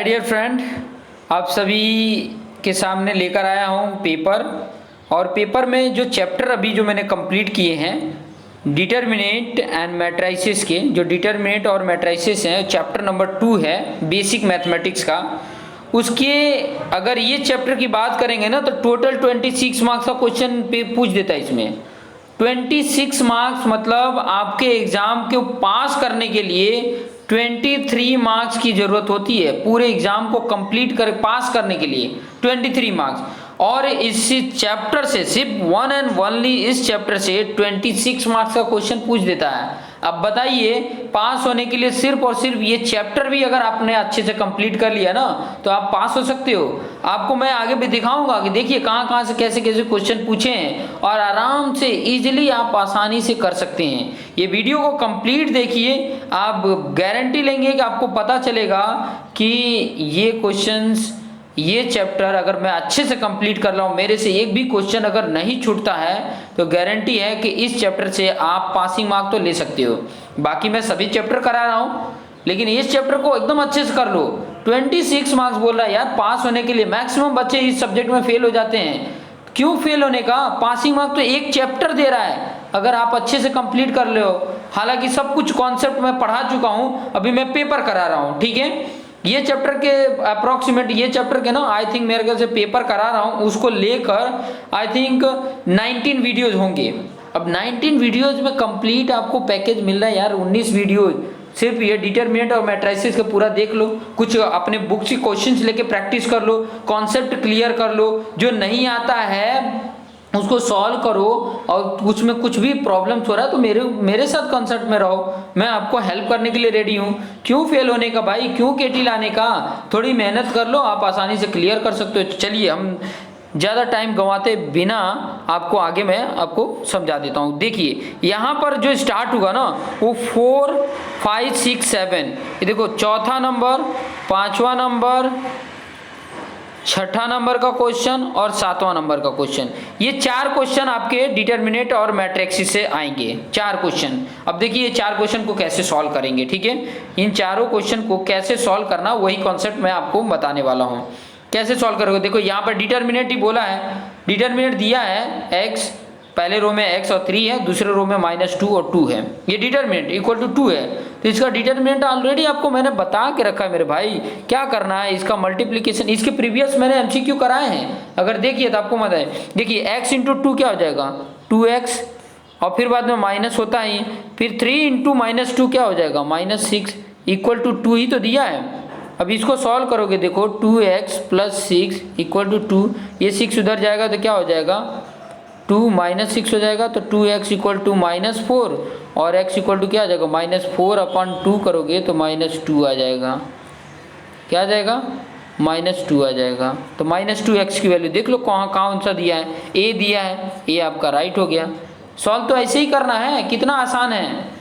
My dear friend, आप सभी के सामने लेकर आया हूँ पेपर। और पेपर में जो चैप्टर अभी जो मैंने कंप्लीट किए हैं डिटर्मिनेंट एंड मैट्राइसिस के, जो डिटर्मिनेंट और मैट्राइसिस हैं, चैप्टर नंबर 2 है बेसिक मैथमेटिक्स का। उसके अगर ये चैप्टर की बात करेंगे ना तो टोटल 26 मार्क्स का क्वेश्चन पे पूछ देता है इसमें। 26 मार्क्स मतलब आपके एग्जाम को पास करने के लिए 23 मार्क्स की जरूरत होती है। पूरे एग्जाम को कंप्लीट कर पास करने के लिए 23 मार्क्स, और इस चैप्टर से सिर्फ वन एंड ओनली इस चैप्टर से 26 मार्क्स का क्वेश्चन पूछ देता है। अब बताइए, पास होने के लिए सिर्फ और सिर्फ ये चैप्टर भी अगर आपने अच्छे से कंप्लीट कर लिया ना तो आप पास हो सकते हो। आपको मैं आगे भी दिखाऊंगा कि देखिए कहाँ कहाँ से कैसे कैसे क्वेश्चन पूछे हैं और आराम से इजीली आप आसानी से कर सकते हैं। ये वीडियो को कंप्लीट देखिए, आप गारंटी लेंगे कि आपको पता चलेगा कि ये क्वेश्चंस, ये चैप्टर अगर मैं अच्छे से कंप्लीट कर रहा हूँ, मेरे से एक भी क्वेश्चन अगर नहीं छूटता है तो गारंटी है कि इस चैप्टर से आप पासिंग मार्क तो ले सकते हो। बाकी मैं सभी चैप्टर करा रहा हूँ, लेकिन इस चैप्टर को एकदम अच्छे से कर लो। 26 मार्क्स बोल रहा है यार पास होने के लिए। मैक्सिमम बच्चे इस सब्जेक्ट में फेल हो जाते हैं। क्यों फेल होने का? पासिंग मार्क तो एक चैप्टर दे रहा है, अगर आप अच्छे से कंप्लीट कर ले हो। हालांकि सब कुछ कॉन्सेप्ट मैं पढ़ा चुका हूँ, अभी मैं पेपर करा रहा हूँ, ठीक है। ये चैप्टर के अप्रोक्सीमेट, ये चैप्टर के ना आई थिंक मेरे ख्याल से पेपर करा रहा हूँ, उसको लेकर आई थिंक 19 वीडियोज होंगे। अब 19 वीडियोज में कंप्लीट आपको पैकेज मिल रहा है यार। 19 वीडियोज सिर्फ ये डिटरमिनेंट और मैट्राइसिस का पूरा देख लो, कुछ अपने बुक से क्वेश्चंस लेके प्रैक्टिस कर लो, कॉन्सेप्ट क्लियर कर लो, जो नहीं आता है उसको सॉल्व करो, और उसमें कुछ भी प्रॉब्लम्स हो रहा है तो मेरे साथ कॉन्सेप्ट में रहो। मैं आपको हेल्प करने के लिए रेडी हूँ। क्यों फेल होने का भाई, क्यों केटी लाने का? थोड़ी मेहनत कर लो, आप आसानी से क्लियर कर सकते हो। चलिए हम ज़्यादा टाइम गंवाते बिना आपको आगे मैं आपको समझा देता हूँ। देखिए यहाँ पर जो स्टार्ट होगा ना वो 4, 5, 6, 7, ये देखो चौथा नंबर, पाँचवा नंबर, छठा नंबर का क्वेश्चन और सातवां नंबर का क्वेश्चन। ये 4 क्वेश्चन आपके डिटरमिनेंट और मैट्रिक्स से आएंगे। 4 क्वेश्चन। अब देखिए ये 4 क्वेश्चन को कैसे सॉल्व करेंगे, ठीक है। इन चारों क्वेश्चन को कैसे सॉल्व करना वही कॉन्सेप्ट मैं आपको बताने वाला हूँ। कैसे सॉल्व करोगे? देखो यहाँ पर डिटरमिनेंट ही बोला है, डिटरमिनेंट दिया है x, पहले रो में x और 3 है, दूसरे रो में -2 और 2 है। ये डिटरमिनेंट इक्वल टू 2 है, तो इसका डिटरमिनेंट ऑलरेडी आपको मैंने बता के रखा है मेरे भाई। क्या करना है, इसका मल्टीप्लिकेशन, इसके प्रीवियस मैंने एमसीक्यू कराए हैं, अगर देखिए तो आपको मजा है। देखिए x इंटू 2 क्या हो जाएगा? 2x, और फिर बाद में माइनस होता ही, फिर 3 इंटू -2 क्या हो जाएगा? -6 इक्वल टू 2 ही तो दिया है। अब इसको सॉल्व करोगे, देखो 2x + 6 इक्वल टू 2, ये 6 उधर जाएगा तो क्या हो जाएगा? 2 -6 हो जाएगा, तो 2x इक्वल टू -4, और x इक्वल टू क्या आ जाएगा? -4/2 करोगे तो -2 आ जाएगा। क्या आ जाएगा? -2 आ जाएगा। तो -2x की वैल्यू देख लो कौन सा दिया है, a दिया है, a आपका राइट हो गया। सॉल्व तो ऐसे ही करना है, कितना आसान है,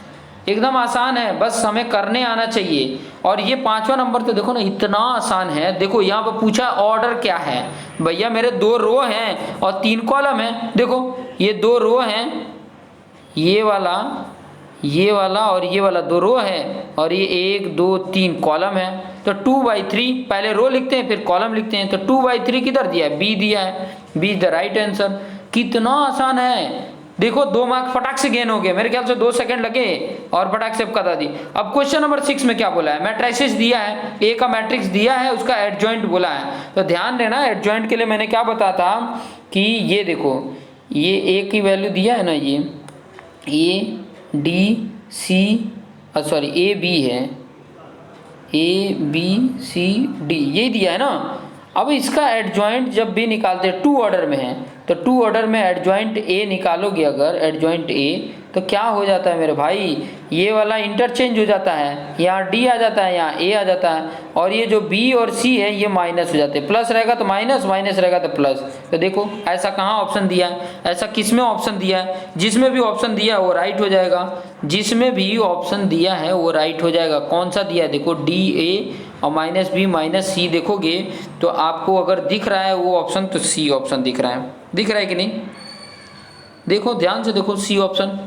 एकदम आसान है, बस हमें करने आना चाहिए। और ये 5वां नंबर तो देखो ना इतना आसान है। देखो यहाँ पर पूछा ऑर्डर क्या है, भैया मेरे 2 रो हैं और 3 कॉलम है। देखो ये 2 रो हैं, ये वाला और ये वाला 2 रो है, और ये 1, 2, 3 कॉलम है। तो 2/3 पहले रो लिखते हैं फिर कॉलम लिखते हैं। तो 2/3 किधर दिया है? बी दिया है, B is the right answer. कितना आसान है, देखो 2 मार्क्स फटाक से गेन हो गए, मेरे ख्याल से 2 सेकंड लगे और फटाक से बता दी। अब क्वेश्चन नंबर 6 में क्या बोला है? मैट्रिक्स दिया है, ए का मैट्रिक्स दिया है, उसका एडजॉइंट बोला है। तो ध्यान देना, एडजॉइंट के लिए मैंने क्या बताया था कि ये देखो ये ए की वैल्यू दिया है ना, ये A D C, sorry A B है, ABCD यही दिया है ना। अब इसका एडजॉइंट जब भी निकालते हैं 2 ऑर्डर में है, तो 2 ऑर्डर में एडजॉइंट ए निकालोगे अगर, एडजॉइंट ए, तो क्या हो जाता है मेरे भाई? ये वाला इंटरचेंज हो जाता है, यहाँ डी आ जाता है, यहाँ ए आ जाता है, और ये जो बी और सी है ये माइनस हो जाते हैं। प्लस रहेगा तो माइनस, माइनस रहेगा तो प्लस। तो देखो ऐसा कहाँ ऑप्शन दिया है, ऐसा किस में ऑप्शन दिया है? जिसमें भी ऑप्शन दिया है वो राइट हो जाएगा, जिसमें भी ऑप्शन दिया है वो राइट हो जाएगा। कौन सा दिया है? देखो DA और -B -C देखोगे तो आपको अगर दिख रहा है वो ऑप्शन, तो सी ऑप्शन दिख रहा है। दिख रहा है कि नहीं? देखो ध्यान से देखो, सी ऑप्शन।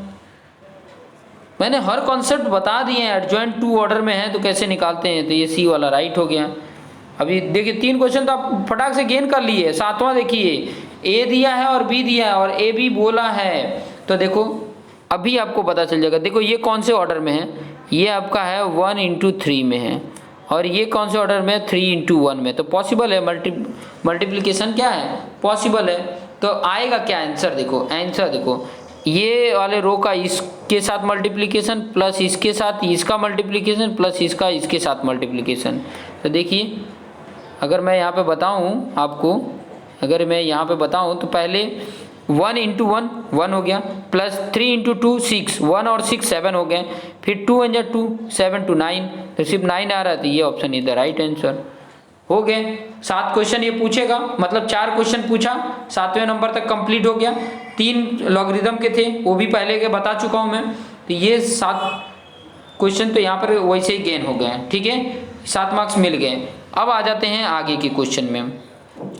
मैंने हर कॉन्सेप्ट बता दिए हैं। एडजॉइंट 2 ऑर्डर में है तो कैसे निकालते हैं, तो ये सी वाला राइट हो गया। अभी देखिए 3 क्वेश्चन तो आप फटाक से गेन कर लिए। 7वां देखिए, ए दिया है और बी दिया है और ए बी बोला है, तो देखो अभी आपको पता चल जाएगा। देखो ये कौन से ऑर्डर में है, ये आपका है 1 इंटू 3 में है, और ये कौन से ऑर्डर में है 3 इंटू 1 में। तो पॉसिबल है, मल्टीप्लिकेशन क्या है, पॉसिबल है। तो आएगा क्या आंसर, देखो आंसर देखो, ये वाले रो का इसके साथ मल्टीप्लिकेशन प्लस इसके साथ इसका मल्टीप्लिकेशन प्लस इसका इसके साथ मल्टीप्लिकेशन। तो देखिए अगर मैं यहाँ पे बताऊँ आपको, अगर मैं यहाँ पे बताऊँ तो पहले 1 इंटू 1 1 हो गया, प्लस 3 इंटू 2 6, 1 और 6 7 हो गए, फिर 2 1 2 7 to 9, तो सिर्फ 9 आ रहा था, ये option is the right answer. हो गए 7 क्वेश्चन ये पूछेगा, मतलब 4 क्वेश्चन पूछा, 7वें नंबर तक कंप्लीट हो गया। 3 लॉगरिदम के थे, वो भी पहले के बता चुका हूँ मैं। तो ये 7 क्वेश्चन तो यहाँ पर वैसे ही गेन हो गए, ठीक है, 7 मार्क्स मिल गए। अब आ जाते हैं आगे के क्वेश्चन में।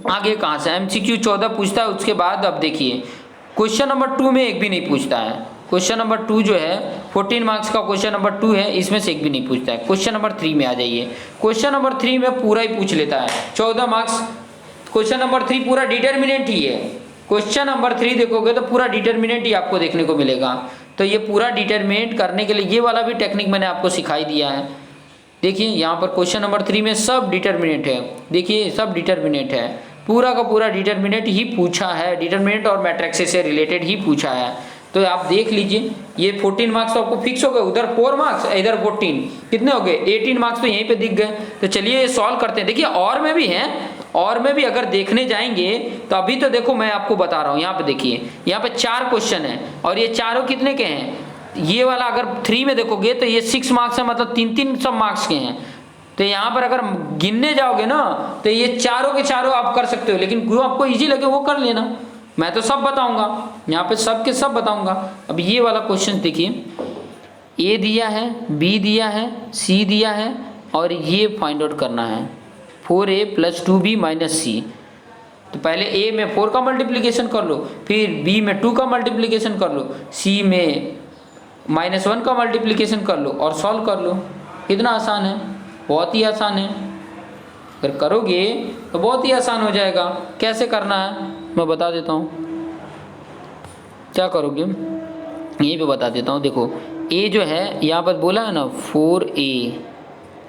आगे कहाँ से MCQ 14 पूछता है, उसके बाद अब देखिए क्वेश्चन नंबर 2 में एक भी नहीं पूछता है। क्वेश्चन नंबर 2 जो है 14 मार्क्स का क्वेश्चन नंबर 2 है, इसमें से एक भी नहीं पूछता है। क्वेश्चन नंबर 3 में आ जाइए, क्वेश्चन नंबर 3 में पूरा ही पूछ लेता है 14 मार्क्स। क्वेश्चन नंबर 3 पूरा डिटर्मिनेंट ही है। क्वेश्चन नंबर 3 देखोगे तो पूरा डिटर्मिनेंट ही आपको देखने को मिलेगा। तो ये पूरा डिटर्मिनेंट करने के लिए ये वाला भी टेक्निक मैंने आपको सिखाई दिया है। देखिए यहाँ पर क्वेश्चन नंबर 3 में सब डिटर्मिनेंट है, देखिए सब डिटर्मिनेंट है, पूरा का पूरा डिटर्मिनेंट ही पूछा है, डिटर्मिनेंट और मैट्रिक्स से रिलेटेड ही पूछा है। तो आप देख लीजिए ये 14 मार्क्स तो आपको फिक्स हो गए, उधर 4 मार्क्स इधर 14, कितने हो गए 18 मार्क्स तो यहीं पे दिख गए। तो चलिए ये सॉल्व करते हैं। देखिए और में भी हैं, और में भी अगर देखने जाएंगे तो अभी तो देखो मैं आपको बता रहा हूँ, यहाँ पे देखिए यहाँ पे 4 क्वेश्चन है और ये चारों कितने के हैं, ये वाला अगर 3 में देखोगे तो ये 6 मार्क्स है, मतलब 3 सब मार्क्स के हैं। तो यहाँ पर अगर गिनने जाओगे ना तो ये चारों के चारों आप कर सकते हो, लेकिन जो आपको इजी लगे वो कर लेना, मैं तो सब बताऊंगा, यहाँ पे सब के सब बताऊंगा। अब ये वाला क्वेश्चन देखिए, ए दिया है, बी दिया है, सी दिया है और ये फाइंड आउट करना है 4a + 2b - c। तो पहले ए में 4 का मल्टीप्लिकेशन कर लो, फिर बी में 2 का मल्टीप्लिकेशन कर लो, सी में -1 का मल्टीप्लिकेशन कर लो और सॉल्व कर लो। कितना आसान है, बहुत ही आसान है। अगर करोगे तो बहुत ही आसान हो जाएगा। कैसे करना है मैं बता देता हूँ, क्या करोगे यहीं पे बता देता हूँ। देखो ए जो है यहाँ पर बोला है ना 4a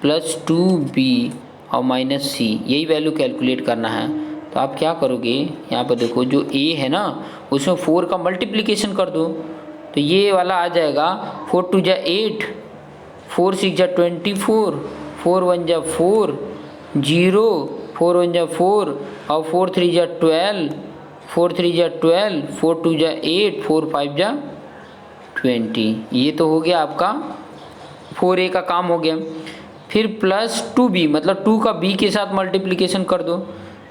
+ 2b और -c, यही वैल्यू कैलकुलेट करना है। तो आप क्या करोगे, यहाँ पर देखो जो a है ना उसमें 4 का मल्टीप्लिकेशन कर दो, तो ये वाला आ जाएगा 4 2 जा 8, 4 6 जा 24, 4 1 जा 4, 0, 4 1 जा 4 और 4 3 जा 12, 4 3 जा 12, 4 2 जा 8, 4 5 जा 20। ये तो हो गया आपका 4a का काम हो गया। फिर +2b, मतलब 2 का b के साथ मल्टीप्लिकेशन कर दो।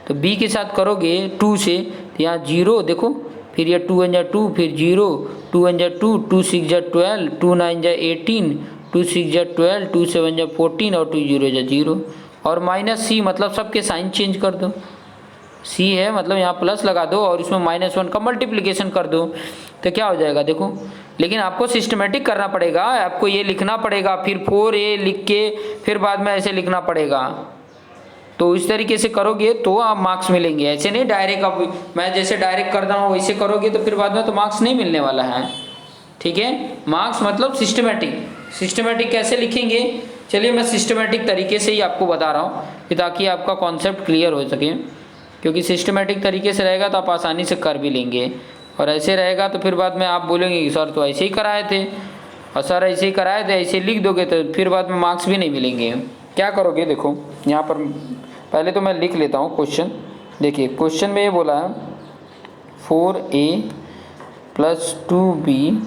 तो b के साथ करोगे 2 से, तो यहाँ 0 देखो, फिर ये 2 1 जा 2, फिर 0, 2 1 जा 2, 2 6 जा 12, 2 9 जा 18, 2 6 जा 12, 2 7 जा 14 और 2 0 जा 0 और -c, मतलब सबके साइन चेंज कर दो। c है मतलब यहाँ प्लस लगा दो और इसमें -1 का मल्टीप्लिकेशन कर दो, तो क्या हो जाएगा देखो। लेकिन आपको सिस्टमेटिक करना पड़ेगा, आपको ये लिखना पड़ेगा, फिर 4a लिख के फिर बाद में ऐसे लिखना पड़ेगा। तो इस तरीके से करोगे तो आप मार्क्स मिलेंगे, ऐसे नहीं डायरेक्ट। अब मैं जैसे डायरेक्ट कर रहा हूँ वैसे करोगे तो फिर बाद में तो मार्क्स नहीं मिलने वाला है, ठीक है। मार्क्स मतलब सिस्टमेटिक कैसे लिखेंगे, चलिए मैं सिस्टमेटिक तरीके से ही आपको बता रहा हूँ कि ताकि आपका कॉन्सेप्ट क्लियर हो सके। क्योंकि सिस्टमेटिक तरीके से रहेगा तो आप आसानी से कर भी लेंगे, और ऐसे रहेगा तो फिर बाद में आप बोलेंगे कि सर तो ऐसे ही कराए थे, और सर ऐसे ही कराए थे, ऐसे लिख दोगे तो फिर बाद में मार्क्स भी नहीं मिलेंगे। क्या करोगे देखो, यहाँ पर पहले तो मैं लिख लेता हूँ क्वेश्चन। देखिए क्वेश्चन में ये बोला है 4a + 2b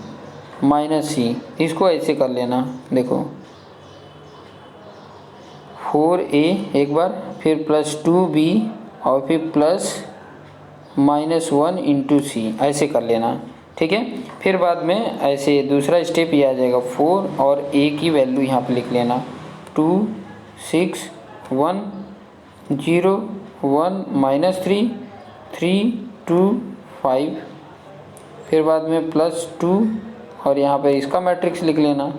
- c, इसको ऐसे कर लेना। देखो 4a एक बार, फिर +2b और फिर +-1 × c, ऐसे कर लेना, ठीक है। फिर बाद में ऐसे दूसरा स्टेप ये आ जाएगा 4 और a की वैल्यू यहाँ पे लिख लेना 2 6 1 0 1 -3 3 2 5, फिर बाद में +2 और यहाँ पे इसका मैट्रिक्स लिख लेना।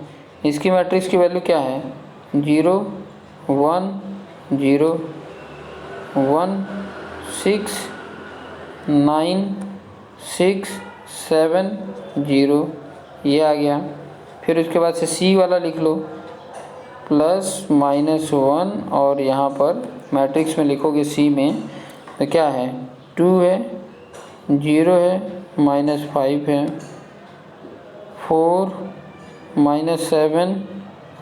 इसकी मैट्रिक्स की वैल्यू क्या है 0 1 0 1 6 9 6 7 0 ये आ गया। फिर उसके बाद से सी वाला लिख लो +-1 और यहाँ पर मैट्रिक्स में लिखोगे सी में तो क्या है 2 है 0 है -5 है 4 -7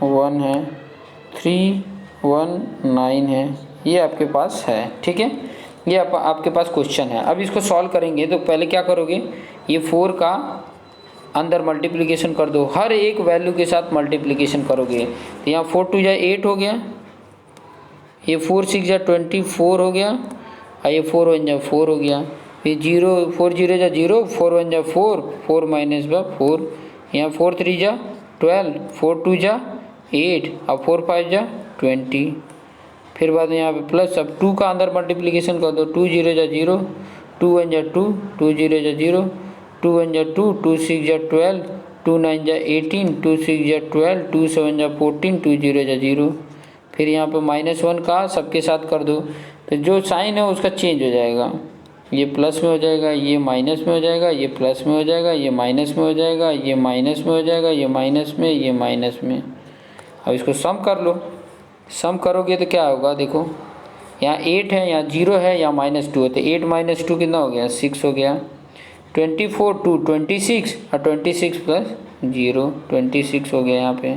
1 है 3 1 9 है। ये आपके पास है, ठीक है। ये आपके पास क्वेश्चन है। अब इसको सॉल्व करेंगे तो पहले क्या करोगे, ये 4 का अंदर मल्टीप्लिकेशन कर दो, हर एक वैल्यू के साथ मल्टीप्लिकेशन करोगे तो यहाँ 4 2 जा 8 हो गया, ये 4 6 जा 24 हो गया और ये 4 1 जा 4 हो गया। फिर 0 4 0 जा 0 4 1 जा 4 4 माइनस 4, यहाँ 4 3 जा 12 4 2 जा 8 और 4 5 जा 20। फिर बाद में यहाँ पे प्लस, अब 2 का अंदर मल्टीप्लिकेशन कर दो, 2 0 जा 0 2 1 जा 2 2 0 जा 0 2 1 जा 2 2 6 जा 12 2 9 जा 18 2 6 जा 12 2 7 जा 14 2 0 जा 0। फिर यहाँ पे -1 का सबके साथ कर दो तो जो साइन है उसका चेंज हो जाएगा, ये प्लस में हो जाएगा, ये माइनस में हो जाएगा, ये प्लस में हो जाएगा, ये माइनस में हो जाएगा, ये माइनस में हो जाएगा, ये माइनस में, ये माइनस में। अब इसको सम कर लो, सम करोगे तो क्या होगा, देखो यहाँ 8 है, यहाँ 0 है, यहाँ -2 है तो 8 - 2 कितना हो गया 6 हो गया। 24 2 26 और 26 + 0 26 हो गया यहाँ पे।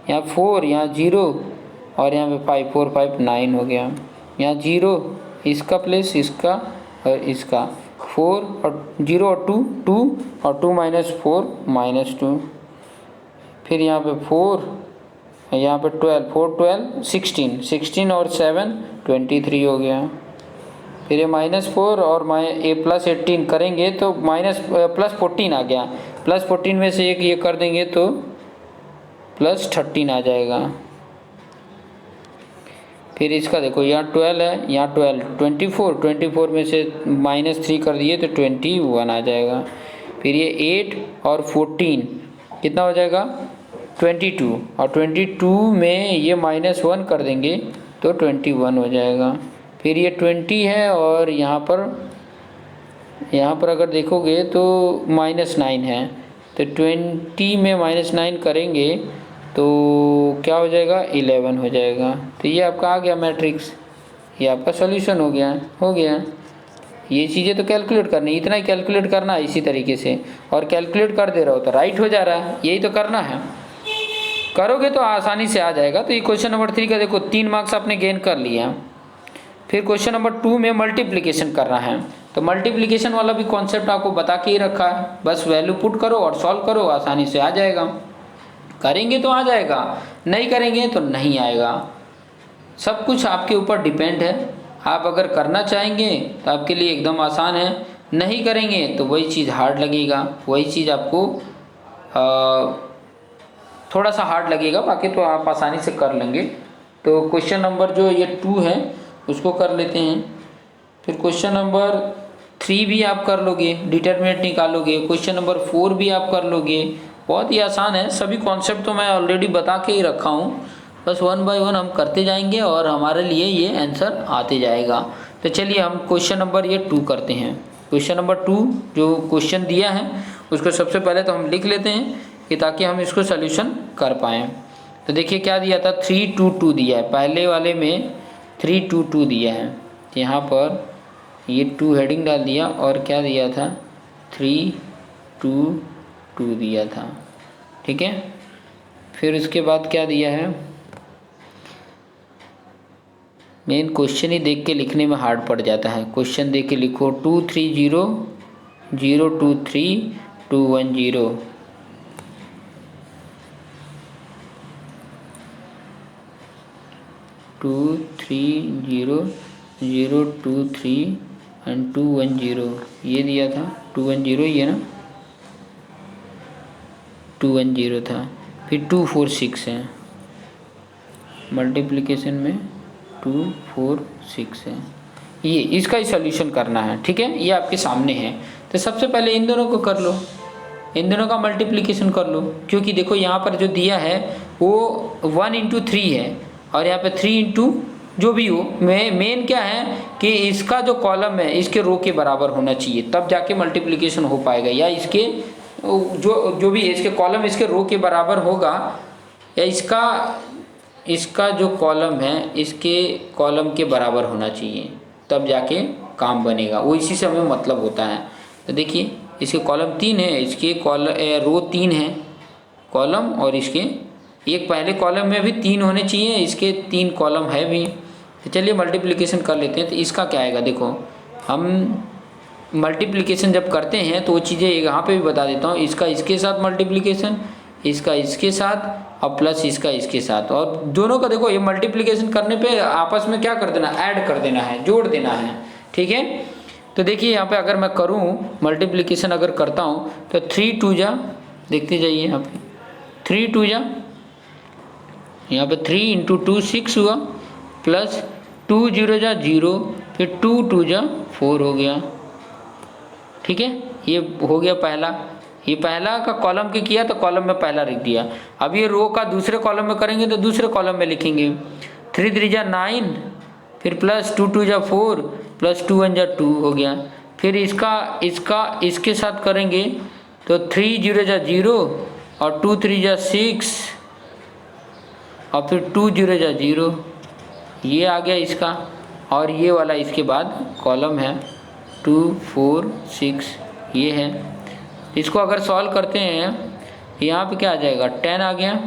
यहाँ 4 यहाँ 0 और यहाँ पे 5 4 5 9 हो गया। यहाँ 0 इसका प्लस इसका और इसका 4 और 0 और 2 2 और 2 - 4 -2। फिर यहाँ पे 4 यहाँ पे 12 4 12 16 16 और 7 23 हो गया। फिर ये -4 और ये +18 करेंगे तो +14 आ गया, +14 में से एक ये कर देंगे तो +13 आ जाएगा। फिर इसका देखो यहाँ 12 है, यहाँ 12 24 में से -3 कर दिए तो 21 आ जाएगा। फिर ये 8 और 14 कितना हो जाएगा 22 और 22 में ये -1 कर देंगे तो 21 हो जाएगा। फिर ये 20 है और यहाँ पर अगर देखोगे तो -9 है तो 20 में -9 करेंगे तो क्या हो जाएगा 11 हो जाएगा। तो ये आपका आ गया मैट्रिक्स, ये आपका सॉल्यूशन हो गया। ये चीज़ें तो कैलकुलेट करनी, इतना ही कैलकुलेट करना है इसी तरीके से, और कैलकुलेट कर दे रहा हो तो राइट हो जा रहा है, यही तो करना है। करोगे तो आसानी से आ जाएगा। तो ये क्वेश्चन नंबर 3 का देखो 3 मार्क्स आपने गेन कर लिया। फिर क्वेश्चन नंबर 2 में मल्टीप्लिकेशन करना है, तो मल्टीप्लिकेशन वाला भी कॉन्सेप्ट आपको बता के ही रखा है, बस वैल्यू पुट करो और सॉल्व करो, आसानी से आ जाएगा। करेंगे तो आ जाएगा, नहीं करेंगे तो नहीं आएगा। सब कुछ आपके ऊपर डिपेंड है। आप अगर करना चाहेंगे तो आपके लिए एकदम आसान है, नहीं करेंगे तो वही चीज़ हार्ड लगेगा, वही चीज़ आपको थोड़ा सा हार्ड लगेगा, बाकी तो आप आसानी से कर लेंगे। तो क्वेश्चन नंबर जो ये 2 है उसको कर लेते हैं। फिर क्वेश्चन नंबर 3 भी आप कर लोगे, डिटरमिनेंट निकालोगे। क्वेश्चन नंबर 4 भी आप कर लोगे, बहुत ही आसान है। सभी कॉन्सेप्ट तो मैं ऑलरेडी बता के ही रखा हूँ, बस 1 बाय 1 हम करते जाएंगे और हमारे लिए ये आंसर आते जाएगा। तो चलिए हम क्वेश्चन नंबर ये 2 करते हैं। क्वेश्चन नंबर 2 जो क्वेश्चन दिया है उसको सबसे पहले तो हम लिख लेते हैं कि ताकि हम इसको सल्यूशन कर पाएँ। तो देखिए क्या दिया था 3 2 2 दिया है, पहले वाले में 3 2 2 दिया है, यहाँ पर ये 2 हेडिंग डाल दिया और क्या दिया था 3 2 2 दिया था, ठीक है। फिर उसके बाद क्या दिया है, मेन क्वेश्चन ही देख के लिखने में हार्ड पड़ जाता है। क्वेश्चन देख के लिखो 2 3 0 0 2 3 2 1 0। टू 3 0 0 2 3 एंड 2 1 0 ये दिया था 2 1 0 ये ना 2 1 0 था। फिर 2 4 6 है, मल्टीप्लिकेशन में 2 4 6 है, ये इसका ही सॉल्यूशन करना है, ठीक है। ये आपके सामने है। तो सबसे पहले इन दोनों को कर लो, इन दोनों का मल्टीप्लिकेशन कर लो, क्योंकि देखो यहाँ पर जो दिया है वो 1 × 3 है और यहाँ पे 3 × जो भी हो, मेन क्या है कि इसका जो कॉलम है इसके रो के बराबर होना चाहिए, तब जाके मल्टीप्लिकेशन हो पाएगा। या इसके जो भी है इसके कॉलम इसके रो के बराबर होगा, या इसका जो कॉलम है इसके कॉलम के बराबर होना चाहिए, तब जाके काम बनेगा। वो इसी से हमें मतलब होता है। तो देखिए इसके कॉलम 3 है, इसके रो 3 है कॉलम, और इसके एक पहले कॉलम में भी 3 होने चाहिए, इसके 3 कॉलम है भी। तो चलिए मल्टीप्लिकेशन कर लेते हैं। तो इसका क्या आएगा, देखो हम मल्टीप्लिकेशन जब करते हैं तो वो चीज़ें यहाँ पे भी बता देता हूँ। इसका इसके साथ मल्टीप्लिकेशन, इसका इसके साथ और प्लस इसका इसके साथ, और दोनों का देखो ये मल्टीप्लिकेशन करने पे आपस में क्या कर देना, ऐड कर देना है, जोड़ देना है, ठीक है। तो देखिए यहाँ पे अगर मैं करूँ मल्टीप्लिकेशन अगर करता हूँ तो 3 2 जा, देखते जाइए यहाँ पे 3 2 जा, यहाँ पे 3 × 2 6 हुआ, प्लस 2 0 जा 0, फिर 2 2 जा 4 हो गया, ठीक है। ये हो गया पहला, ये पहला का कॉलम के किया तो कॉलम में पहला लिख दिया। अब ये रो का दूसरे कॉलम में करेंगे तो दूसरे कॉलम में लिखेंगे 3 3 जा 9, फिर प्लस 2 2 जा 4, प्लस 2 1 जा 2 हो गया। फिर इसके साथ करेंगे तो 3 0 जा 0 और 2 3 जा 6 और फिर 2 0 जा 0, ये आ गया इसका। और ये वाला इसके बाद कॉलम है 2 4 6, ये है। इसको अगर सॉल्व करते हैं यहाँ पे क्या आ जाएगा, 10 आ गया,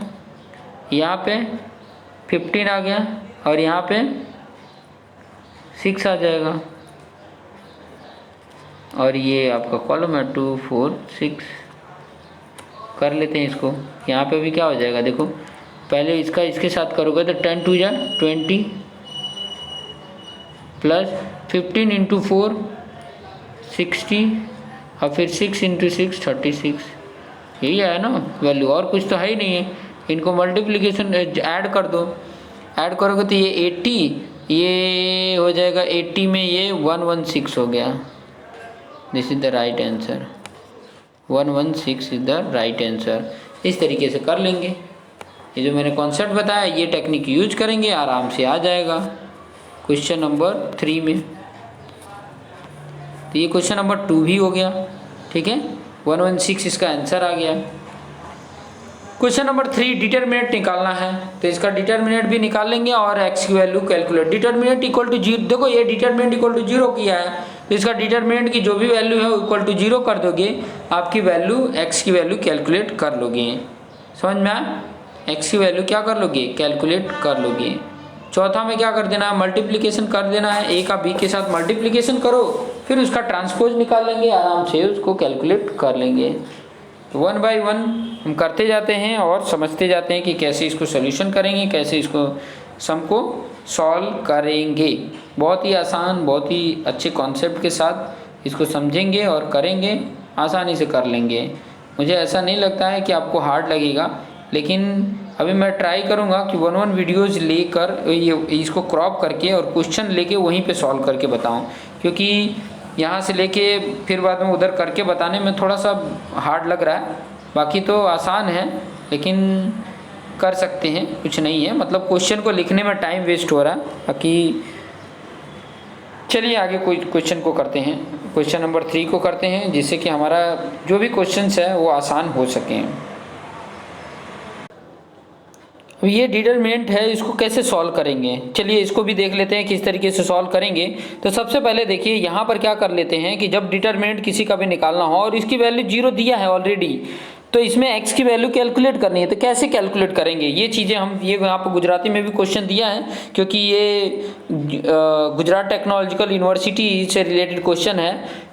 यहाँ पे 15 आ गया, और यहाँ पे 6 आ जाएगा, और ये आपका कॉलम है 2 4 6। कर लेते हैं इसको। यहाँ पे भी क्या हो जाएगा, देखो पहले इसका इसके साथ करोगे तो 10 2 जा 20, प्लस 15 × 4 60, और फिर 6 × 6 36, यही है ना वैल्यू, और कुछ तो है ही नहीं है। इनको मल्टीप्लिकेशन ऐड कर दो, ऐड करोगे तो ये 80, ये हो जाएगा 80 में ये 116 हो गया। This is the right answer, 116 is the right answer. इस तरीके से कर लेंगे। ये जो मैंने कॉन्सेप्ट बताया ये टेक्निक यूज करेंगे, आराम से आ जाएगा क्वेश्चन नंबर 3 में। तो ये क्वेश्चन नंबर 2 भी हो गया, ठीक है। 116 इसका आंसर आ गया। क्वेश्चन नंबर 3 डिटरमिनेंट निकालना है, तो इसका डिटरमिनेंट भी निकाल लेंगे और एक्स की value calculate. Determinant equal to 0, देखो ये डिटरमिनेंट इक्वल टू 0 किया है, तो इसका डिटरमिनेंट की जो भी वैल्यू है वो इक्वल टू 0 कर दोगे, आपकी वैल्यू एक्स की वैल्यू कैलकुलेट कर लोगे। समझ में आया, एक्स की वैल्यू क्या कर लोगे, कैलकुलेट कर लोगे। चौथा में क्या कर देना है, मल्टीप्लिकेशन कर देना है, ए का बी के साथ मल्टीप्लिकेशन करो, फिर उसका ट्रांसपोज निकाल लेंगे, आराम से उसको कैलकुलेट कर लेंगे। तो 1 बाय 1 हम करते जाते हैं और समझते जाते हैं कि कैसे इसको सोल्यूशन करेंगे, कैसे इसको सम को सॉल्व करेंगे। बहुत ही आसान, बहुत ही अच्छे कॉन्सेप्ट के साथ इसको समझेंगे और करेंगे, आसानी से कर लेंगे। मुझे ऐसा नहीं लगता है कि आपको हार्ड लगेगा, लेकिन अभी मैं ट्राई करूंगा कि 1 वीडियोज़ लेकर ये इसको क्रॉप करके और क्वेश्चन लेके वहीं पे सॉल्व करके बताऊं, क्योंकि यहाँ से लेके फिर बाद में उधर करके बताने में थोड़ा सा हार्ड लग रहा है। बाकी तो आसान है, लेकिन कर सकते हैं, कुछ नहीं है, मतलब क्वेश्चन को लिखने में टाइम वेस्ट हो रहा है। बाकी चलिए आगे कोई क्वेश्चन को करते हैं, क्वेश्चन नंबर 3 को करते हैं, जिससे कि हमारा जो भी क्वेश्चंस है वो आसान हो सकें। अब ये डिटरमिनेंट है, इसको कैसे सॉल्व करेंगे, चलिए इसको भी देख लेते हैं किस तरीके से सॉल्व करेंगे। तो सबसे पहले देखिए यहाँ पर क्या कर लेते हैं कि जब डिटरमिनेंट किसी का भी निकालना हो और इसकी वैल्यू 0 दिया है ऑलरेडी, तो इसमें x की वैल्यू कैलकुलेट करनी है। तो कैसे कैलकुलेट करेंगे ये चीज़ें हम, ये यहाँ पर गुजराती में भी क्वेश्चन दिया है, क्योंकि ये गुजरात टेक्नोलॉजिकल यूनिवर्सिटी से रिलेटेड क्वेश्चन है,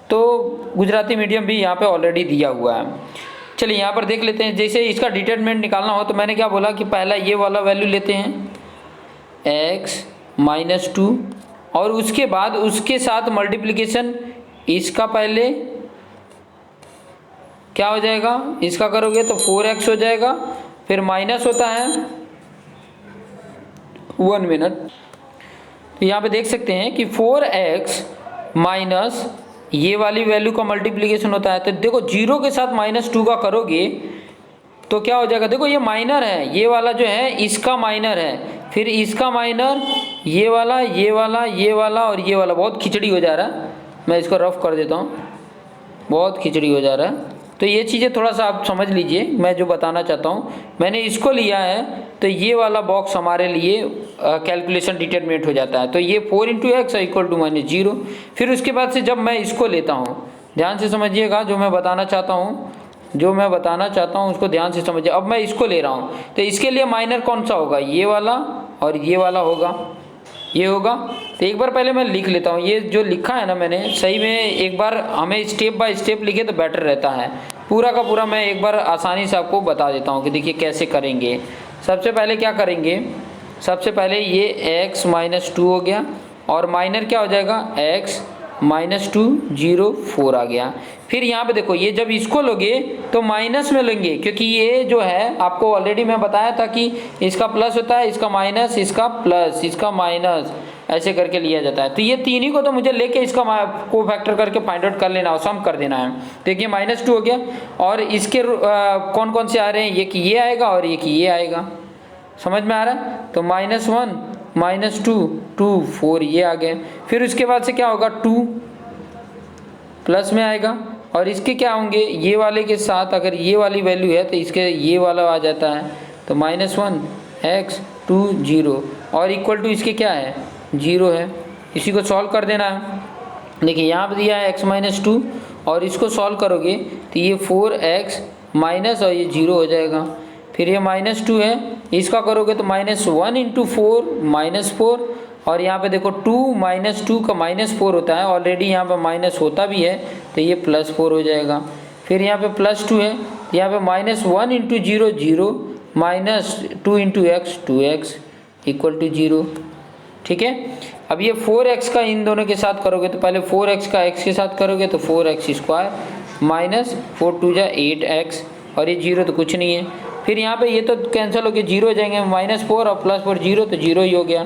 तो गुजराती मीडियम भी यहाँ पर ऑलरेडी दिया हुआ है। चलिए यहाँ पर देख लेते हैं। जैसे इसका डिटरमिनेंट निकालना हो तो मैंने क्या बोला कि पहला ये वाला वैल्यू लेते हैं x - 2, और उसके बाद उसके साथ मल्टीप्लिकेशन, इसका पहले क्या हो जाएगा, इसका करोगे तो 4x हो जाएगा, फिर माइनस होता है 1 मिनट। तो यहाँ पे देख सकते हैं कि 4x माइनस ये वाली वैल्यू का मल्टीप्लिकेशन होता है। तो देखो 0 के साथ -2 का करोगे तो क्या हो जाएगा, देखो ये माइनर है, ये वाला जो है इसका माइनर है, फिर इसका माइनर ये वाला ये वाला ये वाला और ये वाला। बहुत खिचड़ी हो जा रहा है, मैं इसको रफ कर देता हूँ, बहुत खिचड़ी हो जा रहा है। तो ये चीज़ें थोड़ा सा आप समझ लीजिए, मैं जो बताना चाहता हूँ। मैंने इसको लिया है तो ये वाला बॉक्स हमारे लिए कैलकुलेशन डिटरमिनेट हो जाता है। तो ये 4 इंटू एक्स इक्वल टू -0। फिर उसके बाद से जब मैं इसको लेता हूँ, ध्यान से समझिएगा जो मैं बताना चाहता हूँ, उसको ध्यान से समझिए। अब मैं इसको ले रहा हूँ तो इसके लिए माइनर कौन सा होगा, ये वाला और ये वाला होगा, ये होगा। तो एक बार पहले मैं लिख लेता हूँ, ये जो लिखा है ना मैंने, सही में एक बार हमें स्टेप बाय स्टेप लिखे तो बेटर रहता है। पूरा का पूरा मैं एक बार आसानी से आपको बता देता हूँ कि देखिए कैसे करेंगे। सबसे पहले क्या करेंगे, सबसे पहले ये x -2 हो गया और माइनर क्या हो जाएगा, x -2 0 4 आ गया। फिर यहाँ पे देखो, ये जब इसको लोगे तो माइनस में लेंगे, क्योंकि ये जो है आपको ऑलरेडी मैं बताया था कि इसका प्लस होता है, इसका माइनस, इसका प्लस, इसका माइनस, ऐसे करके लिया जाता है। तो ये तीन ही को तो मुझे लेके इसका को फैक्टर करके फाइंड आउट कर लेना, सम कर देना है। देखिए -2 हो गया और इसके कौन कौन से आ रहे हैं, ये कि ये आएगा और ये कि ये आएगा, समझ में आ रहा है। तो -1 -2 2 4 ये आ गए। फिर उसके बाद से क्या होगा, 2 प्लस में आएगा और इसके क्या होंगे, ये वाले के साथ अगर ये वाली वैल्यू है तो इसके ये वाला आ जाता है। तो -1 x 2 0 और इक्वल टू इसके क्या है, 0 है। इसी को सॉल्व कर देना है। देखिए यहाँ पे दिया है x -2 और इसको सॉल्व करोगे तो ये 4x माइनस और ये 0 हो जाएगा। फिर ये -2 है, इसका करोगे तो -1 इंटू 4 -4 और यहाँ पे देखो 2 -2 का -4 होता है, ऑलरेडी यहाँ पे माइनस होता भी है तो ये +4 हो जाएगा। फिर यहाँ पे +2 है, यहाँ पे -1 into 0 0 -2 into x 2x equal to 0। ठीक है, अब ये 4x का इन दोनों के साथ करोगे तो पहले 4x का x के साथ करोगे तो 4x² -4 2 8x और ये 0 तो कुछ नहीं है। फिर यहाँ पे ये तो कैंसिल होकर 0 हो जाएंगे, -4 और +4 0 तो 0 ही हो गया।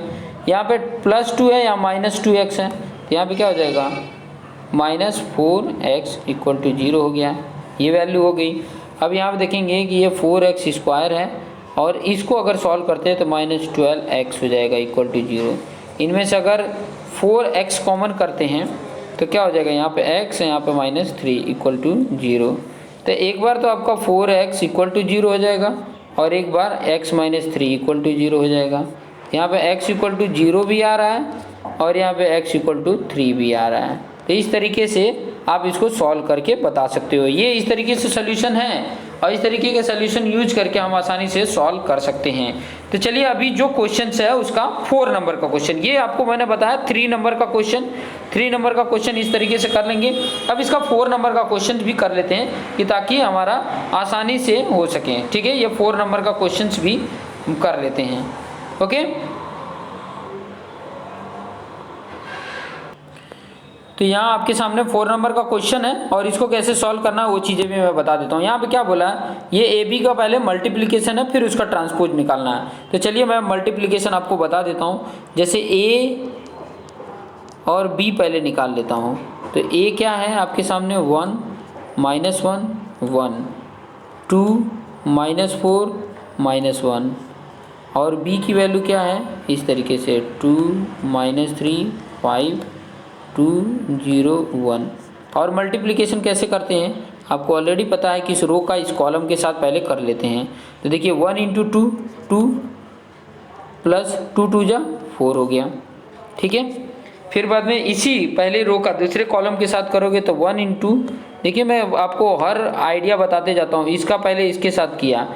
यहाँ पे +2 है या -2x है तो यहाँ पे क्या हो जाएगा, -4x इक्वल टू 0 हो गया, ये वैल्यू हो गई। अब यहाँ पे देखेंगे कि ये 4x² है और इसको अगर सॉल्व करते हैं तो -12x हो जाएगा इक्वल टू 0। इनमें से अगर 4x कॉमन करते हैं तो क्या हो जाएगा, यहाँ पे x है, यहाँ पे -3 इक्वल टू 0। तो एक बार तो आपका 4x इक्वल टू 0 हो जाएगा और एक बार x -3 इक्वल टू 0 हो जाएगा। यहाँ पे x इक्वल टू 0 भी आ रहा है और यहाँ पे x इक्वल टू 3 भी आ रहा है। तो इस तरीके से आप इसको सॉल्व करके बता सकते हो। ये इस तरीके से सोल्यूशन है और इस तरीके के सोल्यूशन यूज करके हम आसानी से सॉल्व कर सकते हैं। तो चलिए अभी जो क्वेश्चन है उसका 4 नंबर का क्वेश्चन, ये आपको मैंने बताया 3 नंबर का क्वेश्चन, 3 नंबर का क्वेश्चन इस तरीके से कर लेंगे। अब इसका 4 नंबर का क्वेश्चन भी कर लेते हैं कि ताकि हमारा आसानी से हो सके। ठीक है, ये 4 नंबर का क्वेश्चन भी कर लेते हैं। ओके, तो यहाँ आपके सामने 4 नंबर का क्वेश्चन है और इसको कैसे सॉल्व करना है वो चीज़ें भी मैं बता देता हूँ। यहाँ पे क्या बोला है, ये ए बी का पहले मल्टीप्लिकेशन है फिर उसका ट्रांसपोज निकालना है। तो चलिए मैं मल्टीप्लिकेशन आपको बता देता हूँ। जैसे ए और बी पहले निकाल लेता हूँ। तो ए क्या है आपके सामने, 1 -1 1 2 -4 -1 और बी की वैल्यू क्या है इस तरीके से 2 -3 5 2 0 1। और मल्टीप्लिकेशन कैसे करते हैं आपको ऑलरेडी पता है कि इस रो का इस कॉलम के साथ पहले कर लेते हैं। तो देखिए 1 इंटू 2 2 प्लस 2 2 जा 4 हो गया। ठीक है, फिर बाद में इसी पहले रो का दूसरे कॉलम के साथ करोगे तो 1 इंटू, देखिए मैं आपको हर आइडिया बताते जाता हूँ। इसका पहले इसके साथ किया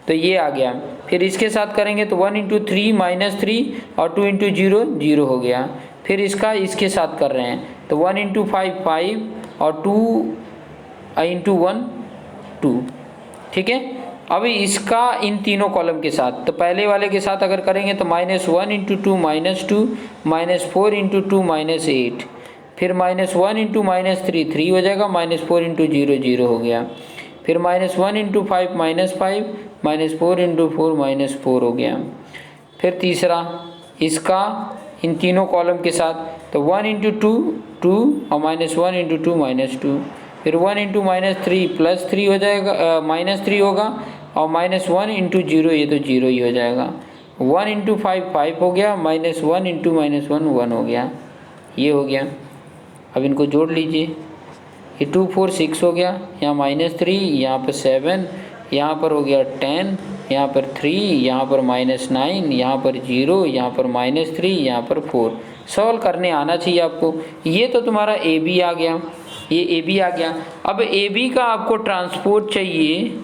तो ये आ गया, फिर इसके साथ करेंगे तो 1 इंटू 3 -3 और 2 इंटू 0 0 हो गया। फिर इसका इसके साथ कर रहे हैं तो 1 इंटू 5 5 और 2 इंटू 1 2। ठीक है, अभी इसका इन तीनों कॉलम के साथ, तो पहले वाले के साथ अगर करेंगे तो -1 इंटू 2 -2 -4 इंटू 2 -8, फिर -1 इंटू -3 3 हो जाएगा, -4 इंटू 0 0 हो गया। फिर -1 इंटू 5 -5 -4 इंटू 4 -4 हो गया। फिर तीसरा इसका इन तीनों कॉलम के साथ तो 1 इंटू 2 2 और -1 इंटू 2 -2, फिर 1 इंटू -3 +3 हो जाएगा, -3 होगा और -1 इंटू 0 ये तो 0 ही हो जाएगा। 1 इंटू 5 5 हो गया, -1 इंटू -1 1 हो गया, ये हो गया। अब इनको जोड़ लीजिए, ये 2 4 6 हो गया, यहाँ -3, यहाँ पर 7, यहाँ पर हो गया 10, यहाँ पर 3, यहाँ पर -9, यहाँ पर 0, यहाँ पर -3, यहाँ पर 4। सॉल्व करने आना चाहिए आपको। ये तो तुम्हारा ए बी आ गया, ये ए बी आ गया। अब ए बी का आपको ट्रांसपोज चाहिए,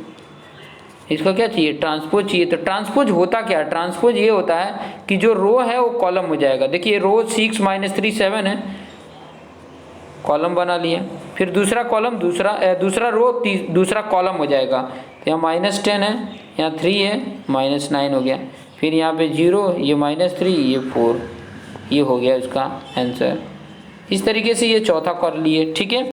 इसका क्या चाहिए, ट्रांसपोज चाहिए। तो ट्रांसपोज होता क्या है, ट्रांसपोज ये होता है कि जो रो है वो कॉलम हो जाएगा। देखिए रो 6 -3 7 है, कॉलम बना लिया। फिर दूसरा कॉलम, दूसरा रो दूसरा कॉलम हो जाएगा। तो यहाँ -10 है, यहाँ 3 है, -9 हो गया। फिर यहाँ पे 0, ये -3, ये 4, ये हो गया इसका आंसर। इस तरीके से ये चौथा कर लिए, ठीक है।